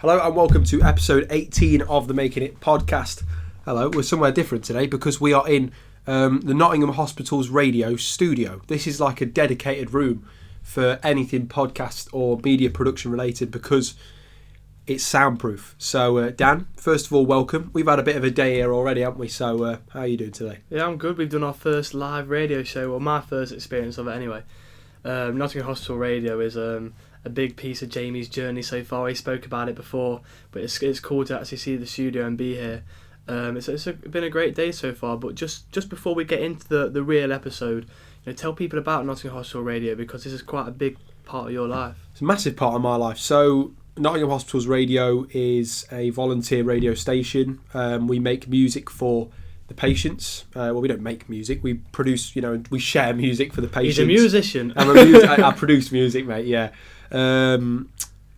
Hello and welcome to episode 18 of the Making It podcast. Hello, we're somewhere different today because we are in the Nottingham Hospital's radio studio. This is like a dedicated room for anything podcast or media production related because it's soundproof. So Dan, first of all, welcome. We've had a bit of a day here already, haven't we? So how are you doing today? Yeah, I'm good. We've done our first live radio show, well, my first experience of it anyway. Nottingham Hospital Radio is a big piece of Jamie's journey so far. He spoke about it before, but it's cool to actually see the studio and be here. It's been a great day so far, but just before we get into the real episode, tell people about Nottingham Hospital Radio because this is quite a big part of your life. It's a massive part of my life. So Nottingham Hospital's Radio is a volunteer radio station. We make music for the patients. Well, we don't make music. We produce, we share music for the patients. He's a musician. I produce music, mate, yeah.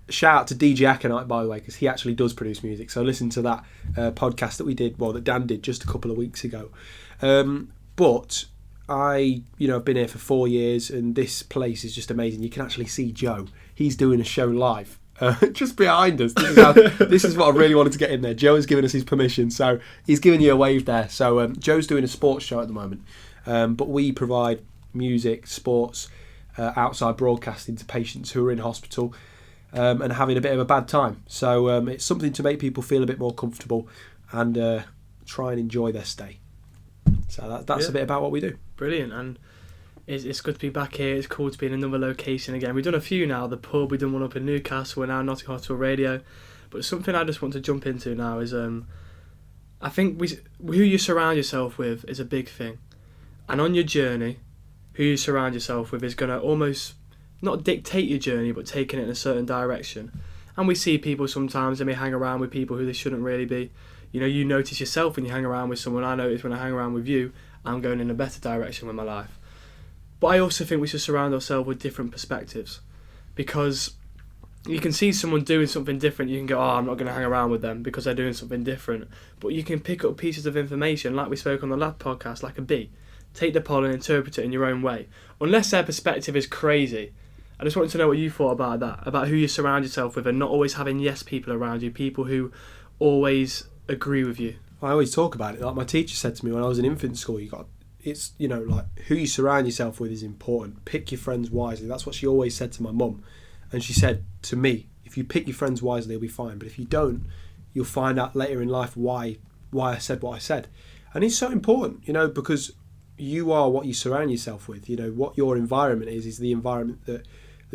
Shout out to DJ Aconite, by the way, because he actually does produce music. So listen to that podcast that we did, that Dan did just a couple of weeks ago. But I, I've been here for 4 years and this place is just amazing. You can actually see Joe. He's doing a show live. Just behind us. This is what I really wanted to get in there. Joe has given us his permission, so he's giving you a wave there. So Joe's doing a sports show at the moment, but we provide music, sports, outside broadcasting to patients who are in hospital and having a bit of a bad time. So it's something to make people feel a bit more comfortable and try and enjoy their stay. So that's a bit about what we do. Brilliant, and it's good to be back here. It's cool to be in another location again. We've done a few now. The pub, we've done one up in Newcastle. We're now Nottingham Hospital Radio. But something I just want to jump into now is I think who you surround yourself with is a big thing. And on your journey, who you surround yourself with is going to almost not dictate your journey, but taking it in a certain direction. And we see people sometimes, they may hang around with people who they shouldn't really be. You notice yourself when you hang around with someone. I notice when I hang around with you, I'm going in a better direction with my life. But I also think we should surround ourselves with different perspectives, because you can see someone doing something different, you can go, I'm not going to hang around with them because they're doing something different. But you can pick up pieces of information, like we spoke on the last podcast, like a bee. Take the pollen and interpret it in your own way. Unless their perspective is crazy. I just wanted to know what you thought about that, about who you surround yourself with and not always having yes people around you, people who always agree with you. I always talk about it. Like my teacher said to me when I was in infant school, it's like who you surround yourself with is important. Pick your friends wisely. That's what she always said to my mum. And she said to me, if you pick your friends wisely, you'll be fine. But if you don't, you'll find out later in life why I said what I said. And it's so important, because you are what you surround yourself with. What your environment is the environment that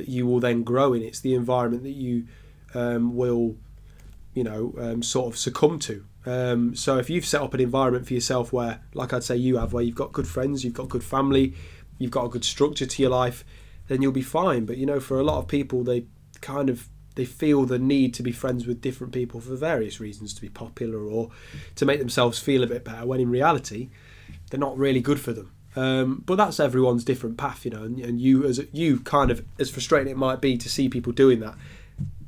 you will then grow in. It's the environment that you will, sort of succumb to. So if you've set up an environment for yourself where, like I'd say you have, where you've got good friends, you've got good family, you've got a good structure to your life, then you'll be fine. But for a lot of people, they feel the need to be friends with different people for various reasons, to be popular or to make themselves feel a bit better, when in reality they're not really good for them. But that's everyone's different path, and you as frustrating it might be to see people doing that,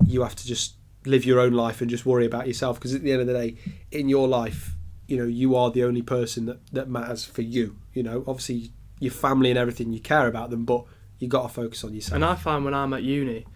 you have to just live your own life and just worry about yourself, because at the end of the day, in your life, you are the only person that matters for you. Obviously your family and everything, you care about them, but you got to focus on yourself. And I find when I'm at uni,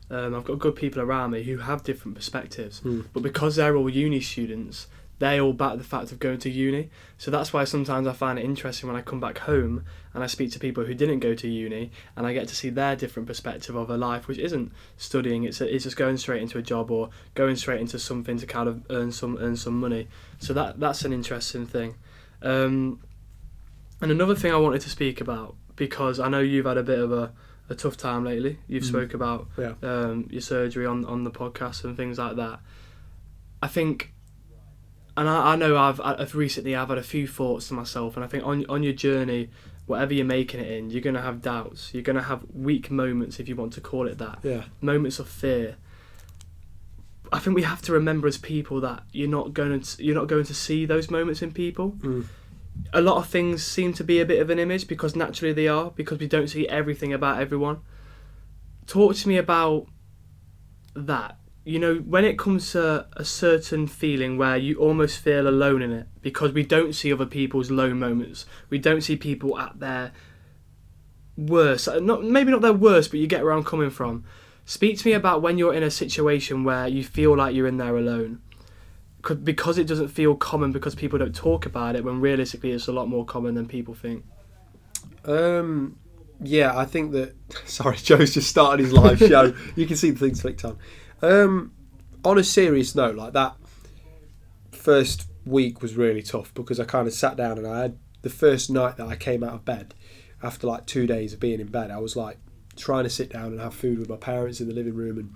I've got good people around me who have different perspectives, but because they're all uni students, they all back the fact of going to uni. So that's why sometimes I find it interesting when I come back home and I speak to people who didn't go to uni, and I get to see their different perspective of a life which isn't studying, it's just going straight into a job or going straight into something to kind of earn some money. So that's an interesting thing. And another thing I wanted to speak about, because I know you've had a bit of a tough time lately. You've spoke about your surgery on the podcast and things like that. I think, and I know I've recently had a few thoughts to myself, and I think on your journey, whatever you're making it in, you're going to have doubts. You're going to have weak moments, if you want to call it that. Yeah. Moments of fear. I think we have to remember as people that you're not going to see those moments in people. A lot of things seem to be a bit of an image, because naturally they are, because we don't see everything about everyone. Talk to me about that. When it comes to a certain feeling where you almost feel alone in it, because we don't see other people's low moments. We don't see people at their worst. Maybe not their worst, but you get where I'm coming from. Speak to me about when you're in a situation where you feel like you're in there alone. Because it doesn't feel common because people don't talk about it, when realistically it's a lot more common than people think. Yeah, I think that... Sorry, Joe's just started his live show. You can see the things flicked on. On a serious note, like that first week was really tough because I kind of sat down and I had the first night that I came out of bed after like 2 days of being in bed, I was like trying to sit down and have food with my parents in the living room and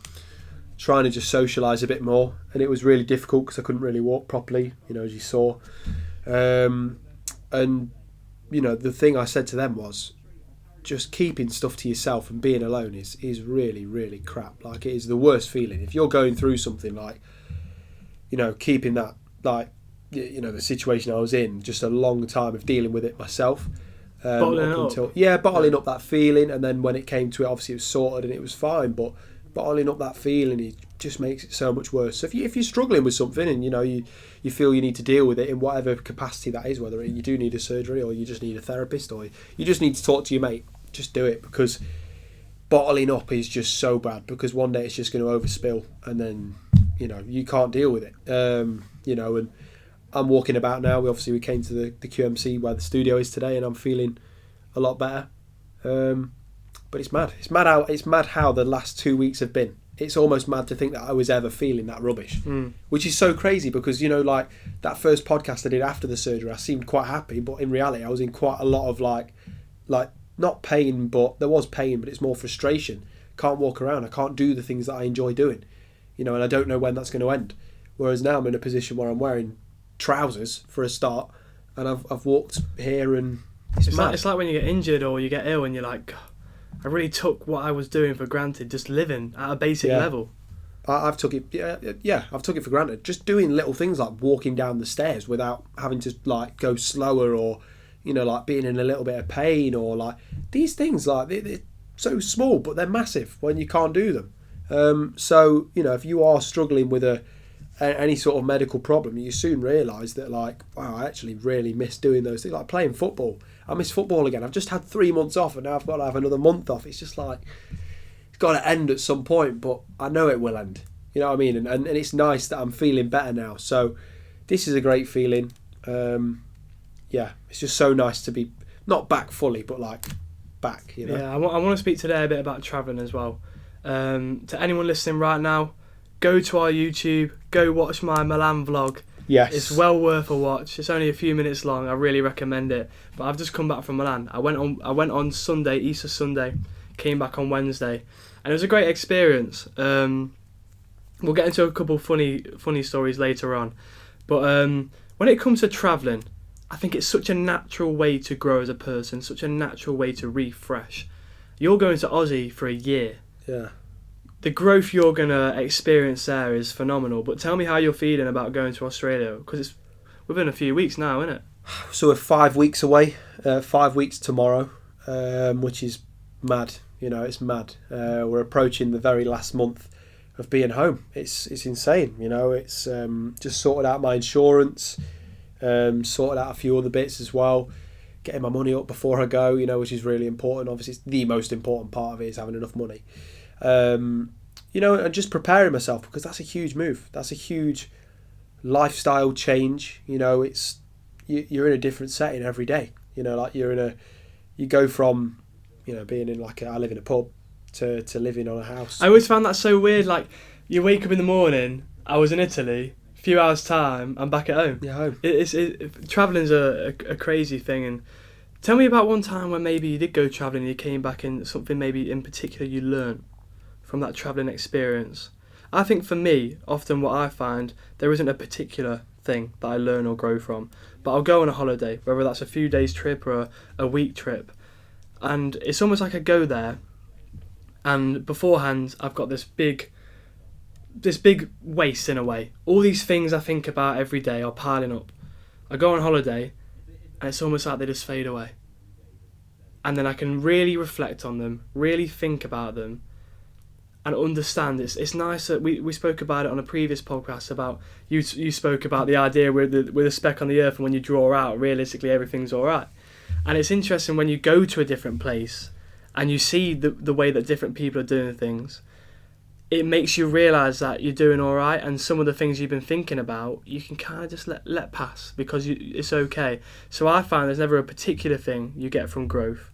trying to just socialise a bit more, and it was really difficult because I couldn't really walk properly, you know, as you saw. And you know, the thing I said to them was just keeping stuff to yourself and being alone is really, really crap. Like, it is the worst feeling. If you're going through something like, you know, keeping that, like, you know, the situation I was in, just a long time of dealing with it myself. Bottling up that feeling, and then when it came to it, obviously it was sorted and it was fine, but bottling up that feeling, it just makes it so much worse. So if you're struggling with something and, you know, you feel you need to deal with it in whatever capacity that is, whether you do need a surgery or you just need a therapist or you just need to talk to your mate, just do it, because bottling up is just so bad, because one day it's just going to overspill and then, you know, you can't deal with it. You know, and I'm walking about now. We came to the QMC where the studio is today, and I'm feeling a lot better. But it's mad. It's mad how the last 2 weeks have been. It's almost mad to think that I was ever feeling that rubbish, which is so crazy because, you know, like that first podcast I did after the surgery, I seemed quite happy, but in reality I was in quite a lot of like not pain, but there was pain, but it's more frustration. Can't walk around. I can't do the things that I enjoy doing, you know, and I don't know when that's going to end. Whereas now I'm in a position where I'm wearing trousers for a start, and I've walked here, and it's mad. It's like when you get injured or you get ill and you're like, I really took what I was doing for granted, just living at a basic level. I've took it, I've took it for granted. Just doing little things like walking down the stairs without having to like go slower, or, you know, like being in a little bit of pain, or like these things, like they're so small but they're massive when you can't do them. So, you know, if you are struggling with any sort of medical problem, you soon realise that, like, wow, I actually really miss doing those things, like playing football. I miss football again. I've just had 3 months off and now I've got to have another month off. It's just like, it's got to end at some point, but I know it will end. You know what I mean? And it's nice that I'm feeling better now. So this is a great feeling. Yeah, it's just so nice to be not back fully, but like back, you know? Yeah, I want to speak today a bit about travelling as well. To anyone listening right now, go to our YouTube, go watch my Milan vlog. Yes. It's well worth a watch. It's only a few minutes long. I really recommend it. But I've just come back from Milan. I went on Sunday, Easter Sunday, came back on Wednesday, and it was a great experience. We'll get into a couple funny stories later on. But when it comes to travelling, I think it's such a natural way to grow as a person, such a natural way to refresh. You're going to Aussie for a year. Yeah. The growth you're going to experience there is phenomenal. But tell me how you're feeling about going to Australia, because it's within a few weeks now, isn't it? So we're 5 weeks away, 5 weeks tomorrow, which is mad. You know, it's mad. We're approaching the very last month of being home. It's insane. You know, it's just sorted out my insurance, sorted out a few other bits as well, getting my money up before I go, you know, which is really important. Obviously, it's the most important part of it is having enough money. You know, and just preparing myself, because that's a huge move. That's a huge lifestyle change. You know, it's you're in a different setting every day. You know, like you go from, you know, being in I live in a pub to living on a house. I always found that so weird. Like, you wake up in the morning, I was in Italy, a few hours time, I'm back at home. Yeah, home. Travelling's a crazy thing. And tell me about one time when maybe you did go travelling and you came back and something maybe in particular you learned from that travelling experience. I think for me, often what I find, there isn't a particular thing that I learn or grow from, but I'll go on a holiday, whether that's a few days trip or a week trip, and it's almost like I go there and beforehand I've got this big waste in a way. All these things I think about every day are piling up. I go on holiday and it's almost like they just fade away, and then I can really reflect on them, really think about them, and understand. It's nice that we spoke about it on a previous podcast about you spoke about the idea with a speck on the earth, and when you draw out, realistically everything's all right. And it's interesting when you go to a different place and you see the way that different people are doing things. it makes you realise that you're doing all right, and some of the things you've been thinking about, you can kind of just let pass because it's okay. So I find there's never a particular thing you get from growth,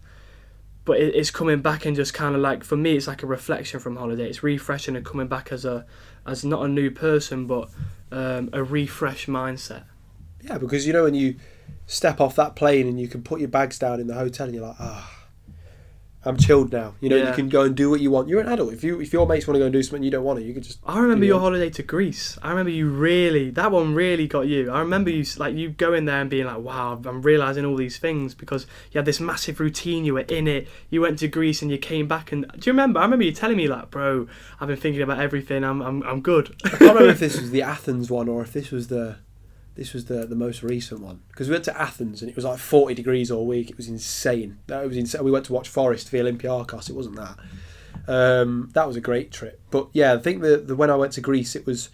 but it's coming back and just kind of like, for me, it's like a reflection from holiday. It's refreshing and coming back as not a new person, but a refreshed mindset. Yeah, because you know when you step off that plane and you can put your bags down in the hotel and you're like, I'm chilled now. You know, you can go and do what you want. You're an adult. If your mates want to go and do something you don't want to, you can just... I remember your holiday to Greece. I remember that one really got you. I remember you going there and being like, wow, I'm realising all these things, because you had this massive routine, you were in it, you went to Greece and you came back, and do you remember? I remember you telling me like, bro, I've been thinking about everything, I'm good. I can't remember if this was the Athens one or if this was the most recent one, because we went to Athens and it was like 40 degrees all week. It was insane. We went to watch Forest v Olympiakos. It wasn't that. That was a great trip. But yeah, I think the when I went to Greece, it was...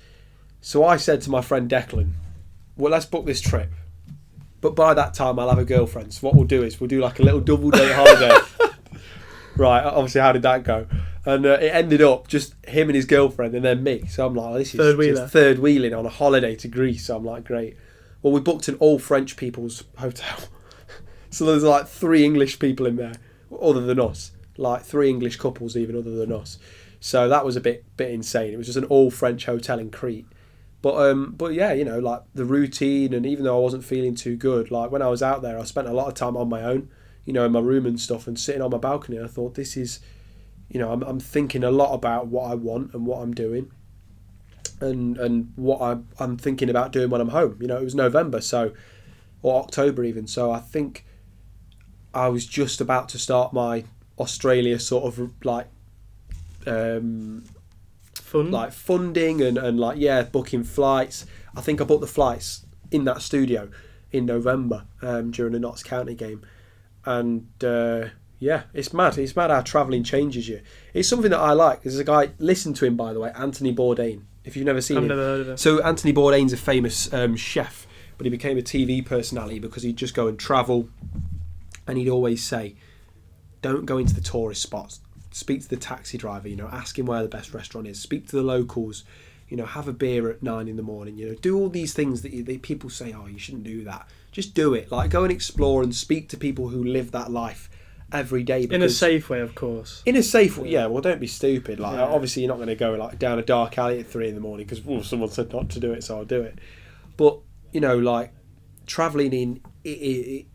So I said to my friend Declan, well, let's book this trip, but by that time I'll have a girlfriend. So what we'll do is we'll do like a little double day holiday. Right, obviously, how did that go? And it ended up just him and his girlfriend and then me. So I'm like, this is third wheeling on a holiday to Greece. So I'm like, great. Well, we booked an all French people's hotel. So there's like 3 English people in there, other than us. Like 3 English couples even other than us. So that was a bit insane. It was just an all French hotel in Crete. But yeah, you know, like the routine, and even though I wasn't feeling too good, like when I was out there, I spent a lot of time on my own, you know, in my room and stuff, and sitting on my balcony. I thought, this is... You know, I'm thinking a lot about what I want and what I'm doing, and what I'm thinking about doing when I'm home. You know, it was November, or October even. So I think I was just about to start my Australia sort of like funding and like booking flights. I think I booked the flights in that studio in November during the Notts County game, and. Yeah, it's mad. It's mad how travelling changes you. It's something that I like. There's a guy, listen to him by the way, Anthony Bourdain, if you've never seen him. I've never heard of him. So Anthony Bourdain's a famous chef, but he became a TV personality because he'd just go and travel, and he'd always say, don't go into the tourist spots. Speak to the taxi driver, you know, ask him where the best restaurant is. Speak to the locals, you know, have a beer at 9 a.m, you know, do all these things that people say, oh, you shouldn't do that. Just do it. Like, go and explore and speak to people who live that life every day, in a safe way, of course. In a safe way, yeah. Well, don't be stupid. Like, obviously, you're not going to go like down a dark alley at 3 a.m. because someone said not to do it, so I'll do it. But you know, like traveling it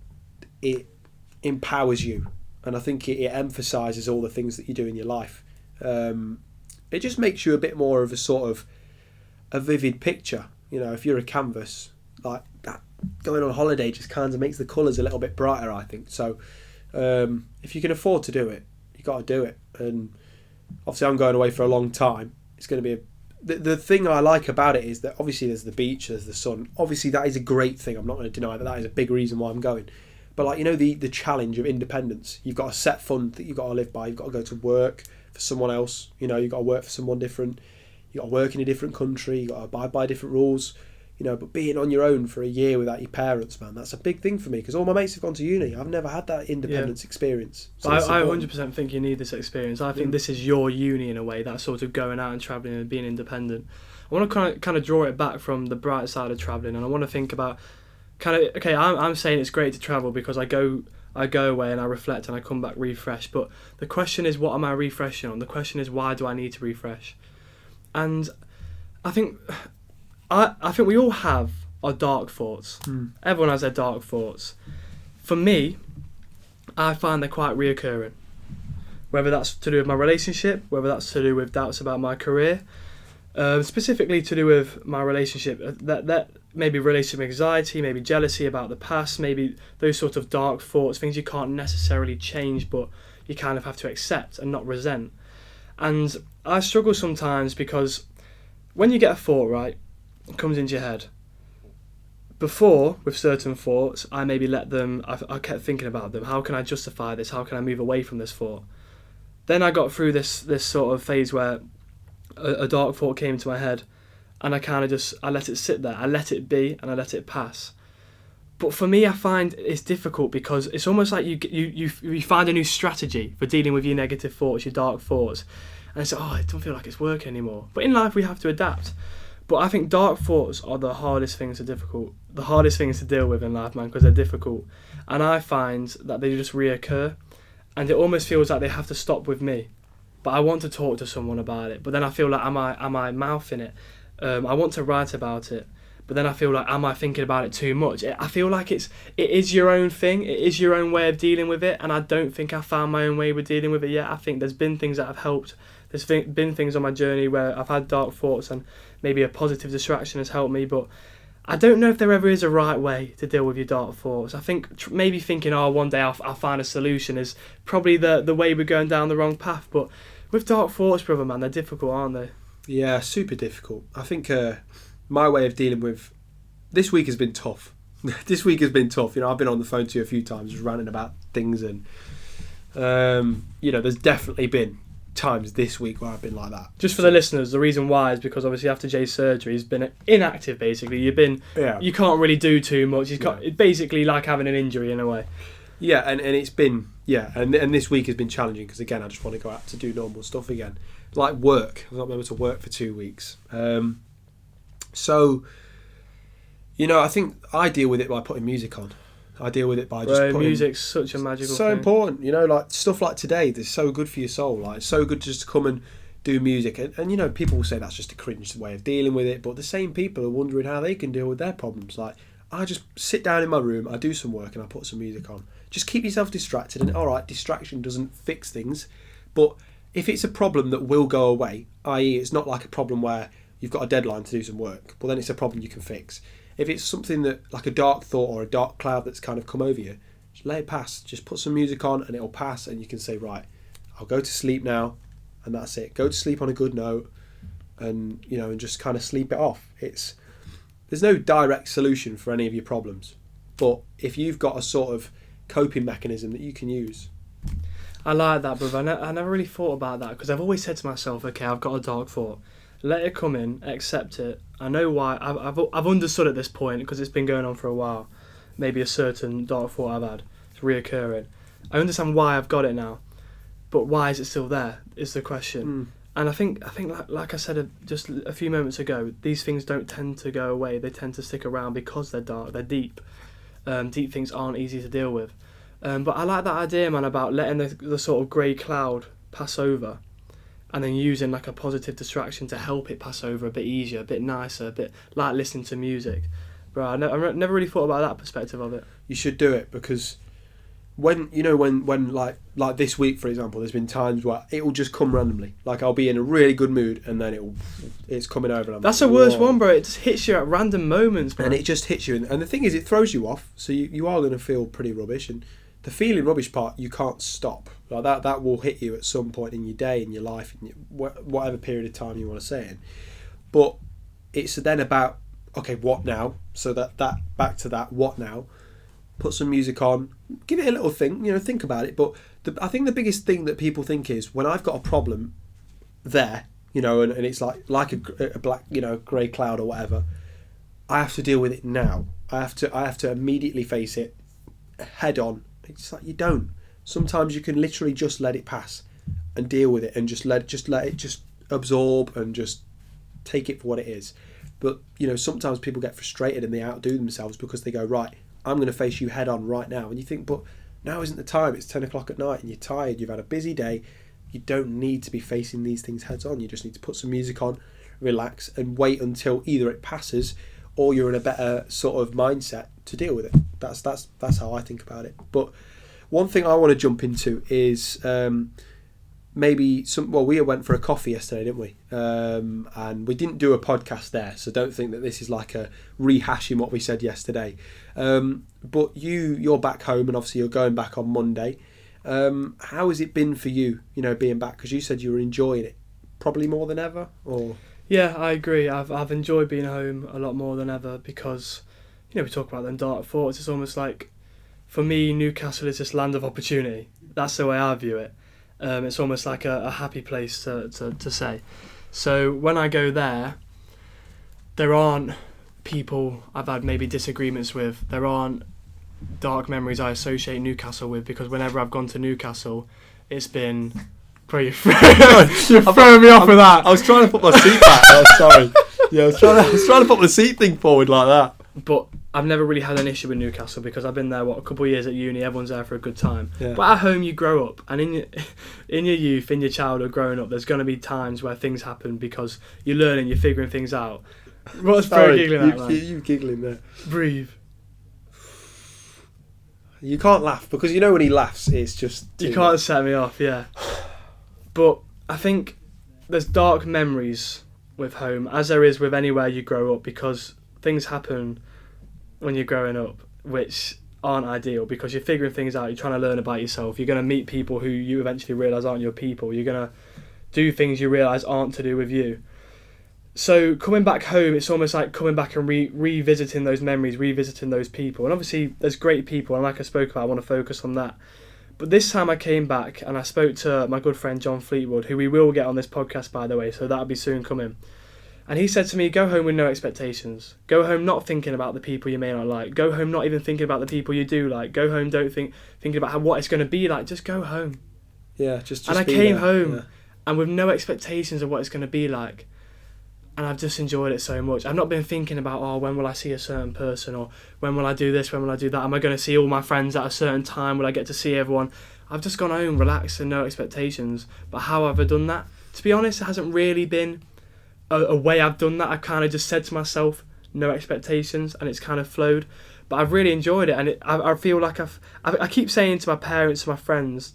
empowers you, and I think it emphasizes all the things that you do in your life. It just makes you a bit more of a sort of a vivid picture. You know, if you're a canvas, like that, going on holiday just kind of makes the colours a little bit brighter, I think. So. If you can afford to do it, you got to do it. And obviously I'm going away for a long time. It's going to be the thing I like about it is that obviously there's the beach, there's the sun. Obviously that is a great thing. I'm not going to deny that is a big reason why I'm going. But like, you know, the challenge of independence. You've got a set fund that you've got to live by. You've got to go to work for someone else. You know, you've got to work for someone different. You've got to work in a different country. You've got to abide by different rules. You know, but being on your own for a year without your parents, man, that's a big thing for me, because all my mates have gone to uni. I've never had that independence experience. So I 100% think you need this experience. I think this is your uni in a way, that sort of going out and travelling and being independent. I want to kind of draw it back from the bright side of travelling, and I want to think about I'm saying it's great to travel because I go away and I reflect and I come back refreshed, but the question is, what am I refreshing on? The question is, why do I need to refresh? And I think we all have our dark thoughts. Everyone has their dark thoughts. For me, I find they're quite reoccurring. Whether that's to do with my relationship, whether that's to do with doubts about my career, specifically to do with my relationship, that maybe relationship anxiety, maybe jealousy about the past, maybe those sort of dark thoughts, things you can't necessarily change, but you kind of have to accept and not resent. And I struggle sometimes because when you get a thought, right, it comes into your head. Before, with certain thoughts, I maybe let them, I kept thinking about them. How can I justify this? How can I move away from this thought? Then I got through this sort of phase where a dark thought came into my head, and I let it sit there. I let it be, and I let it pass. But for me, I find it's difficult because it's almost like you find a new strategy for dealing with your negative thoughts, your dark thoughts. and it's like, oh, it don't feel like it's working anymore. But in life we have to adapt. But I think dark thoughts are the hardest things to deal with in life, man, because they're difficult. And I find that they just reoccur, and it almost feels like they have to stop with me. But I want to talk to someone about it. But then I feel like, am I mouthing it? I want to write about it. But then I feel like, am I thinking about it too much? I feel like it is your own thing. It is your own way of dealing with it. And I don't think I found my own way with dealing with it yet. I think there's been things that have helped. There's been things on my journey where I've had dark thoughts and maybe a positive distraction has helped me. But I don't know if there ever is a right way to deal with your dark thoughts. I think maybe thinking, oh, one day I'll find a solution is probably the way we're going down the wrong path. But with dark thoughts, brother, man, they're difficult, aren't they? Yeah, super difficult. I think my way of dealing with this week has been tough. This week has been tough. I've been on the phone to you a few times, just ranting about things, and there's definitely been times this week where I've been like that. Just for the listeners, the reason why is because obviously after Jay's surgery, he's been inactive. Basically, you can't really do too much. It's basically like having an injury in a way. Yeah, and it's been and this week has been challenging because again I just want to go out to do normal stuff again, like work. I've not been able to work for 2 weeks. So, I think I deal with it by putting music on. I deal with it by just putting... music's such a magical thing. Important, like stuff like today, that's so good for your soul. Like, it's so good just to come and do music. And people will say that's just a cringe way of dealing with it, but the same people are wondering how they can deal with their problems. Like, I just sit down in my room, I do some work and I put some music on. Just keep yourself distracted, and alright, distraction doesn't fix things, but if it's a problem that will go away, i.e. it's not like a problem where you've got a deadline to do some work, well then it's a problem you can fix. If it's something that, like a dark thought or a dark cloud that's kind of come over you, just let it pass. Just put some music on and it'll pass, and you can say, right, I'll go to sleep now, and that's it. Go to sleep on a good note, and and just kind of sleep it off. There's no direct solution for any of your problems, but if you've got a sort of coping mechanism that you can use. I like that, brother. I never really thought about that because I've always said to myself, okay, I've got a dark thought. Let it come in, accept it. I know why. I've understood at this point because it's been going on for a while. Maybe a certain dark thought I've had. It's reoccurring. I understand why I've got it now, but why is it still there? Is the question. And I think like I said just a few moments ago, these things don't tend to go away. They tend to stick around because they're dark. They're deep. Deep things aren't easy to deal with. But I like that idea, man, about letting the sort of grey cloud pass over, and then using like a positive distraction to help it pass over a bit easier, a bit nicer, a bit like listening to music. Bro, I never really thought about that perspective of it. You should do it because when like this week, for example, there's been times where it will just come randomly. Like I'll be in a really good mood and then it's coming over. And that's the worst one, bro. It just hits you at random moments, bro. And it just hits you. And the thing is, it throws you off. So you are going to feel pretty rubbish. And the feeling rubbish part, you can't stop. Like that will hit you at some point in your day, in your life, in whatever period of time you want to say it. But it's then about, okay, what now? So that back to that, what now? Put some music on, give it a little think, think about it. But I think the biggest thing that people think is when I've got a problem there, and it's like a black, grey cloud or whatever, I have to deal with it now. I have to immediately face it head on. It's like you don't. Sometimes you can literally just let it pass and deal with it and just let it just absorb and just take it for what it is. But sometimes people get frustrated and they outdo themselves because they go, right, I'm going to face you head on right now. And you think, but now isn't the time. It's 10 o'clock at night and you're tired. You've had a busy day. You don't need to be facing these things heads on. You just need to put some music on, relax, and wait until either it passes or you're in a better sort of mindset to deal with it. That's how I think about it. But one thing I want to jump into is we went for a coffee yesterday, didn't we? And we didn't do a podcast there, so don't think that this is like a rehashing what we said yesterday. But you're back home, and obviously you're going back on Monday. How has it been for you, being back? Because you said you were enjoying it probably more than ever, or... Yeah, I agree. I've enjoyed being home a lot more than ever because, we talk about them dark thoughts. It's almost like, for me, Newcastle is this land of opportunity. That's the way I view it. It's almost like a happy place to say. So when I go there aren't people I've had maybe disagreements with. There aren't dark memories I associate Newcastle with, because whenever I've gone to Newcastle, it's been Bro, you're throwing me off with that. I was trying to put my seat back. Oh, sorry. Yeah, I was trying to put the seat thing forward like that. But I've never really had an issue with Newcastle because I've been there, a couple of years at uni. Everyone's there for a good time. Yeah. But at home, you grow up, and in your youth, in your childhood, growing up, there's going to be times where things happen because you're learning, you're figuring things out. What's Bro giggling at, man? You giggling there. Breathe. You can't laugh because you know when he laughs, it's just... You can't set me off, yeah. But I think there's dark memories with home, as there is with anywhere you grow up, because things happen when you're growing up which aren't ideal because you're figuring things out, you're trying to learn about yourself, you're going to meet people who you eventually realise aren't your people, you're going to do things you realise aren't to do with you. So coming back home, it's almost like coming back and revisiting those memories, revisiting those people. And obviously there's great people, and like I spoke about, I want to focus on that. But this time I came back and I spoke to my good friend John Fleetwood, who we will get on this podcast, by the way, so that'll be soon coming. And he said to me, go home with no expectations. Go home not thinking about the people you may not like. Go home not even thinking about the people you do like. Go home thinking about what it's going to be like. Just go home. Yeah, just and I came home and with no expectations of what it's going to be like. And I've just enjoyed it so much. I've not been thinking about, when will I see a certain person, or when will I do this, when will I do that? Am I going to see all my friends at a certain time? Will I get to see everyone? I've just gone home, relaxed, and no expectations. But how have I done that? To be honest, it hasn't really been a way I've done that. I've kind of just said to myself, no expectations, and it's kind of flowed. But I've really enjoyed it, and I feel like I keep saying to my parents, to my friends,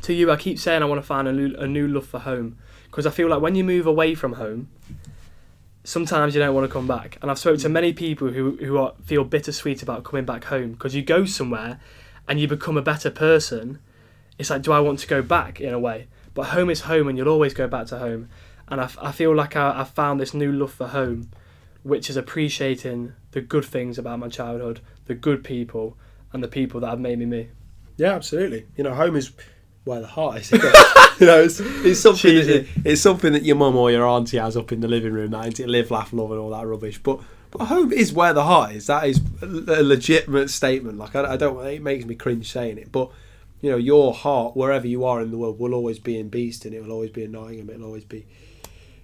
to you, I keep saying I want to find a new love for home. Because I feel like when you move away from home, sometimes you don't want to come back. And I've spoken to many people who feel bittersweet about coming back home, because you go somewhere and you become a better person. It's like, do I want to go back in a way? But home is home, and you'll always go back to home. And I feel like I've found this new love for home, which is appreciating the good things about my childhood, the good people, and the people that have made me me. Yeah, absolutely. Home is where the heart is. Isn't it? It's something it's something that your mum or your auntie has up in the living room, that ain't it? Live, laugh, love, and all that rubbish. But home is where the heart is. That is a legitimate statement. Like I don't. It makes me cringe saying it, but your heart, wherever you are in the world, will always be in Beeston. It will always be in Nottingham. It'll always be,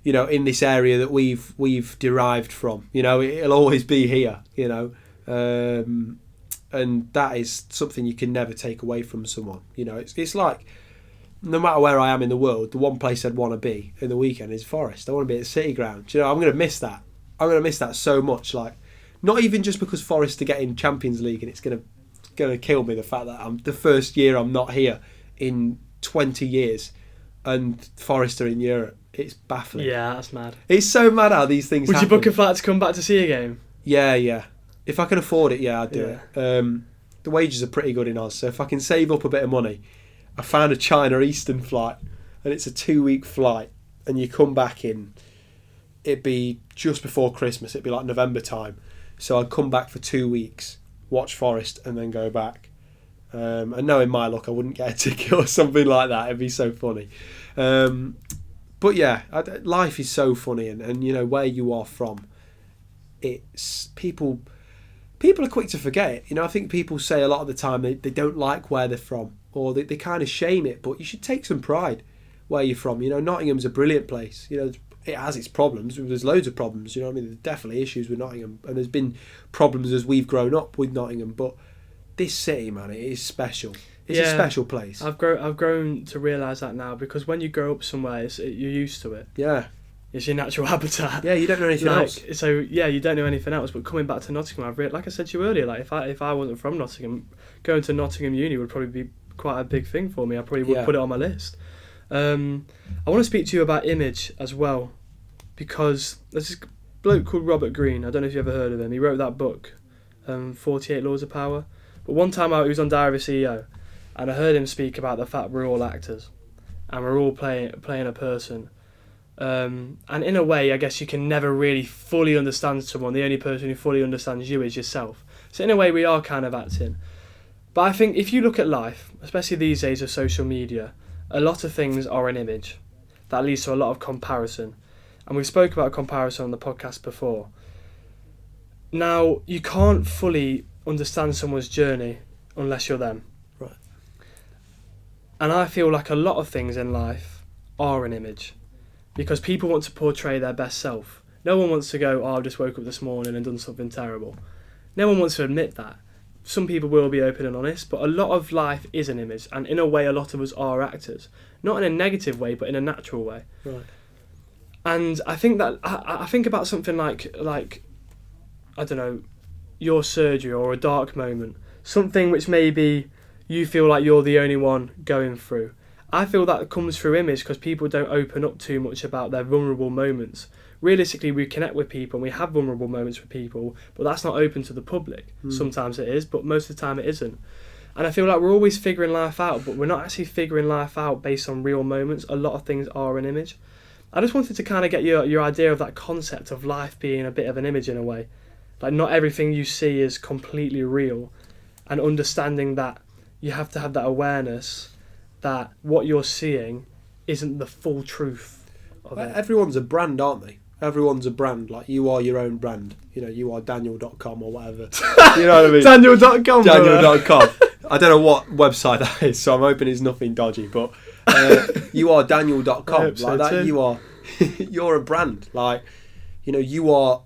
in this area that we've derived from. It'll always be here. And that is something you can never take away from someone. It's like, no matter where I am in the world, the one place I'd want to be in the weekend is Forest. I want to be at the City Ground. I'm going to miss that. I'm going to miss that so much. Like, not even just because Forest are getting Champions League and it's going to kill me, the fact that the first year I'm not here in 20 years and Forest are in Europe. It's baffling. Yeah, that's mad. It's so mad how these things happen. Would you book a flight to come back to see a game? Yeah. If I can afford it, I'd do it. The wages are pretty good in Oz, so if I can save up a bit of money, I found a China Eastern flight, and it's a 2-week flight, and you come back it'd be just before Christmas, it'd be like November time, so I'd come back for 2 weeks, watch Forest, and then go back. And knowing my luck, I wouldn't get a ticket or something like that. It'd be so funny. But yeah, life is so funny, and where you are from, it's people are quick to forget it. I think people say a lot of the time they don't like where they're from, or they kind of shame it, but you should take some pride where you're from. Nottingham's a brilliant place. It has its problems. There's loads of problems. There's definitely issues with Nottingham, and there's been problems as we've grown up with Nottingham, but this city, man, it is special. It's a special place. I've grown to realise that now, because when you grow up somewhere, you're used to it. Yeah. It's your natural habitat. Yeah, you don't know anything else. So yeah, you don't know anything else. But coming back to Nottingham, like I said to you earlier, like if I wasn't from Nottingham, going to Nottingham Uni would probably be quite a big thing for me. I probably would put it on my list. I want to speak to you about image as well, because there's this bloke called Robert Greene. I don't know if you ever heard of him. He wrote that book, 48 Laws of Power. But one time he was on Diary of a CEO, and I heard him speak about the fact we're all actors, and we're all playing a person. And in a way, I guess you can never really fully understand someone. The only person who fully understands you is yourself. So in a way, we are kind of acting. But I think if you look at life, especially these days of social media, a lot of things are an image. That leads to a lot of comparison. And we've spoke about comparison on the podcast before. Now, you can't fully understand someone's journey unless you're them. Right. And I feel like a lot of things in life are an image, because people want to portray their best self. No one wants to go, oh, I just woke up this morning and done something terrible. No one wants to admit that. Some people will be open and honest, but a lot of life is an image, and in a way a lot of us are actors. Not in a negative way, but in a natural way. Right. And I think that I think about something like I don't know, your surgery or a dark moment, something which maybe you feel like you're the only one going through. I feel that comes through image because people don't open up too much about their vulnerable moments. Realistically, we connect with people and we have vulnerable moments with people, but that's not open to the public. Sometimes it is, but most of the time it isn't. And I feel like we're always figuring life out, but we're not actually figuring life out based on real moments. A lot of things are an image. I just wanted to kind of get your idea of that concept of life being a bit of an image in a way. Like, not everything you see is completely real, and understanding that you have to have that awareness that what you're seeing isn't the full truth of it. Everyone's a brand, aren't they? Everyone's a brand. Like, you are your own brand. You know, you are Daniel.com or whatever. You know what I mean? Daniel.com. Daniel.com. I don't know what website that is, so I'm hoping it's nothing dodgy, but you are Daniel.com. Like so that, too. you are. You're a brand. Like, you know, you are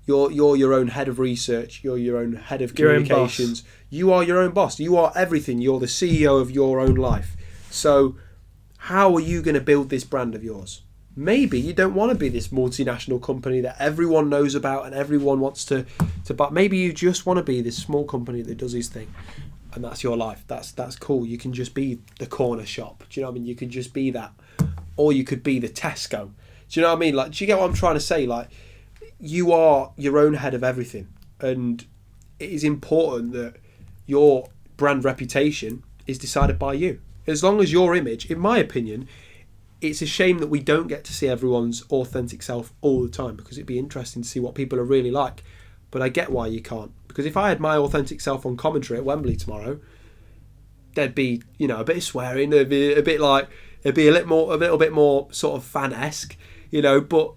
You're your own head of research. You're your own head of communications. You are your own boss. You are everything. You're the CEO of your own life. So how are you going to build this brand of yours? Maybe you don't want to be this multinational company that everyone knows about and everyone wants to buy. Maybe you just want to be this small company that does his thing, and that's your life. That's cool. You can just be the corner shop. Do you know what I mean? You can just be that, or you could be the Tesco. Do you know what I mean? Like, do you get what I'm trying to say? Like, you are your own head of everything, and it is important that your brand reputation is decided by you. As long as your image, in my opinion, it's a shame that we don't get to see everyone's authentic self all the time, because it'd be interesting to see what people are really like. But I get why you can't, because if I had my authentic self on commentary at Wembley tomorrow, there'd be, you know, a bit of swearing, it'd be a little bit more sort of fan-esque, you know, but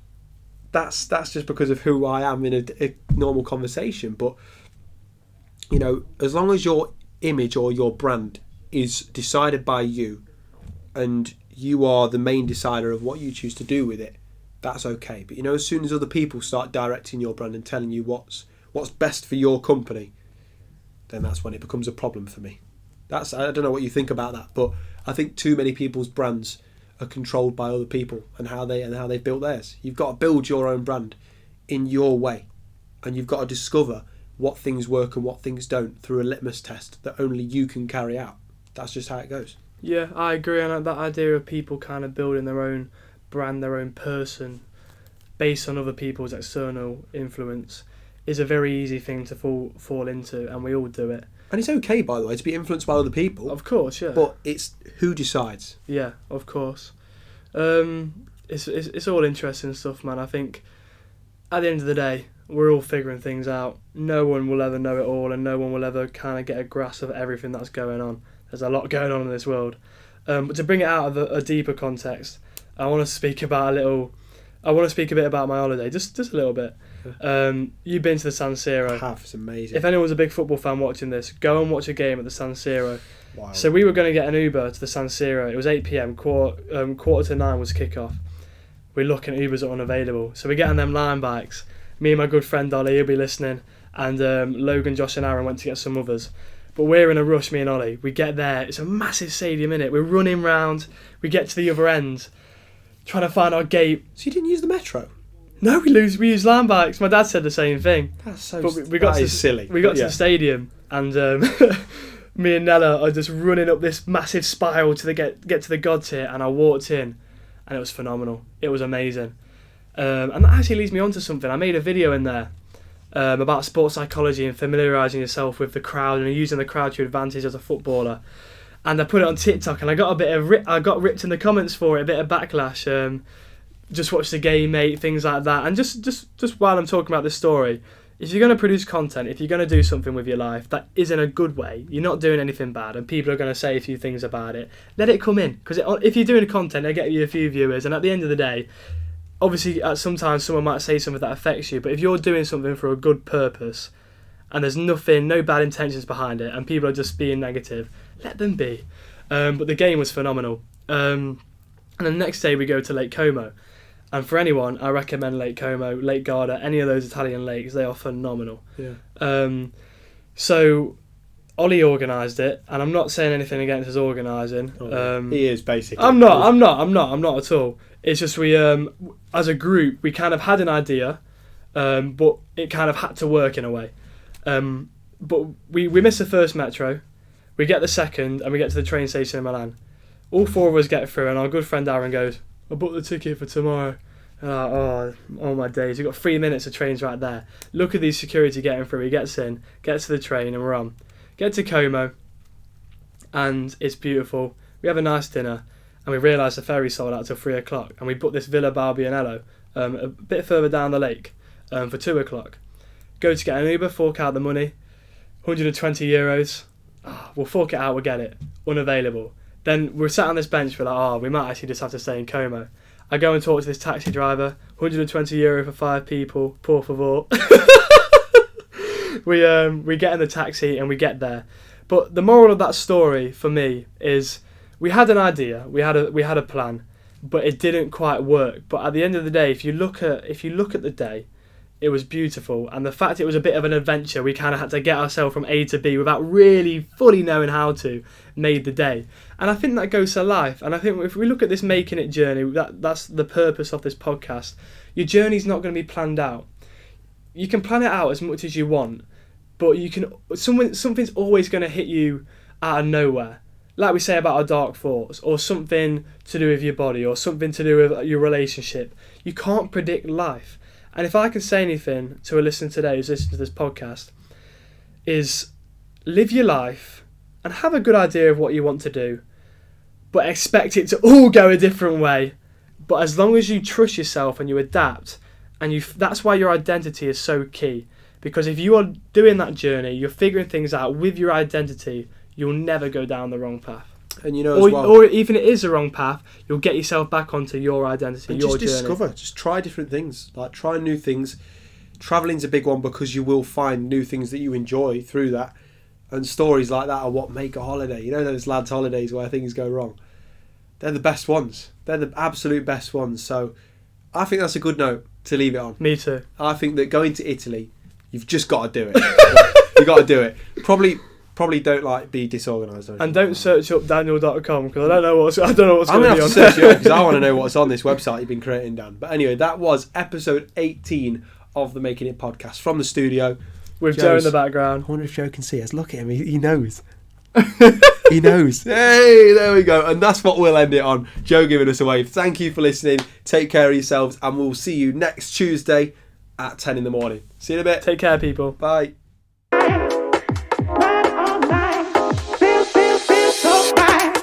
that's just because of who I am in a normal conversation. But, you know, as long as your image or your brand is decided by you, and you are the main decider of what you choose to do with it, that's okay. But, you know, as soon as other people start directing your brand and telling you what's best for your company, then that's when it becomes a problem for me. I don't know what you think about that, but I think too many people's brands are controlled by other people and how they've built theirs. You've got to build your own brand in your way, and you've got to discover what things work and what things don't through a litmus test that only you can carry out. That's just how it goes. Yeah, I agree on that idea of people kind of building their own brand, their own person, based on other people's external influence, is a very easy thing to fall into, and we all do it. And it's okay, by the way, to be influenced by other people. Of course, yeah. But it's who decides. Yeah, of course. It's all interesting stuff, man. I think at the end of the day, we're all figuring things out. No one will ever know it all, and no one will ever kind of get a grasp of everything that's going on. There's a lot going on in this world. But to bring it out of a deeper context, I want to speak a bit about my holiday, just a little bit. You've been to the San Siro. I have. It's amazing. If anyone's a big football fan watching this, go and watch a game at the San Siro. Wow. So we were going to get an Uber to the San Siro. It was 8 p.m. Quarter to 9 was kickoff. We're looking at Ubers are unavailable. So we get on them line bikes. Me and my good friend Ollie, he'll be listening, and Logan, Josh and Aaron went to get some others. But we're in a rush, me and Ollie. We get there. It's a massive stadium, innit? We're running round. We get to the other end, trying to find our gate. So you didn't use the metro? No, we use line bikes. My dad said the same thing. That's so. But that is silly. We got to the stadium, and me and Nella are just running up this massive spiral to get to the God tier, and I walked in, and it was phenomenal. It was amazing. And that actually leads me on to something. I made a video in there about sports psychology and familiarising yourself with the crowd and using the crowd to your advantage as a footballer. And I put it on TikTok, and I got I got ripped in the comments for it, a bit of backlash. Just watch the game, mate, things like that. And just while I'm talking about this story, if you're going to produce content, if you're going to do something with your life that is in a good way, you're not doing anything bad, and people are going to say a few things about it, let it come in. Because if you're doing content, it'll get you a few viewers, and at the end of the day, obviously sometimes someone might say something that affects you, but if you're doing something for a good purpose, and there's no bad intentions behind it, and people are just being negative, let them be. But the game was phenomenal. And the next day we go to Lake Como. And for anyone, I recommend Lake Como, Lake Garda, any of those Italian lakes. They are phenomenal. Yeah. So Ollie organised it, and I'm not saying anything against his organising. He is basically. I'm not at all. It's just we, as a group, we kind of had an idea, but it kind of had to work in a way. But we miss the first metro, we get the second, and we get to the train station in Milan. All four of us get through, and our good friend Aaron goes, "I booked the ticket for tomorrow." Oh my days, we've got 3 minutes of trains right there. Look at these security getting through. He gets in, gets to the train, and we're on. Get to Como, and it's beautiful. We have a nice dinner, and we realise the ferry sold out till 3 o'clock, and we booked this Villa Barbianello a bit further down the lake for 2 o'clock. Go to get an Uber, fork out the money, €120. We'll fork it out, we'll get it. Unavailable. Then we're sat on this bench, we're like, we might actually just have to stay in Como. I go and talk to this taxi driver, €120 for 5 people, por favor. We get in the taxi and we get there. But the moral of that story for me is we had an idea, we had a plan, but it didn't quite work. But at the end of the day, if you look at the day, it was beautiful, and the fact it was a bit of an adventure, we kind of had to get ourselves from A to B without really fully knowing how to, made the day. And I think that goes to life. And I think if we look at this making it journey, that's the purpose of this podcast. Your journey's not going to be planned out. You can plan it out as much as you want, but something's always going to hit you out of nowhere. Like we say about our dark thoughts, or something to do with your body, or something to do with your relationship. You can't predict life. And if I can say anything to a listener today who's listening to this podcast, is live your life and have a good idea of what you want to do, but expect it to all go a different way. But as long as you trust yourself and you adapt, and that's why your identity is so key. Because if you are doing that journey, you're figuring things out with your identity, you'll never go down the wrong path. And you know, or even if it is the wrong path, you'll get yourself back onto your identity, and your just journey. discover, just try different things, like try new things. Traveling's a big one because you will find new things that you enjoy through that, and stories like that are what make a holiday. You know, those lads' holidays where things go wrong, they're the best ones. They're the absolute best ones. So I think that's a good note to leave it on. Me too. I think that going to Italy, you've just got to do it. You got to do it. Probably don't be disorganised. And don't search up Daniel.com because I don't know what's going to be on. I'm going to have to search it up because I want to know what's on this website you've been creating, Dan. But anyway, that was episode 18 of the Making It podcast from the studio. With Joe in the background. I wonder if Joe can see us. Look at him. He knows. He knows. Hey, there we go. And that's what we'll end it on. Joe giving us a wave. Thank you for listening. Take care of yourselves. And we'll see you next Tuesday at 10 in the morning. See you in a bit. Take care, people. Bye. Feel so right.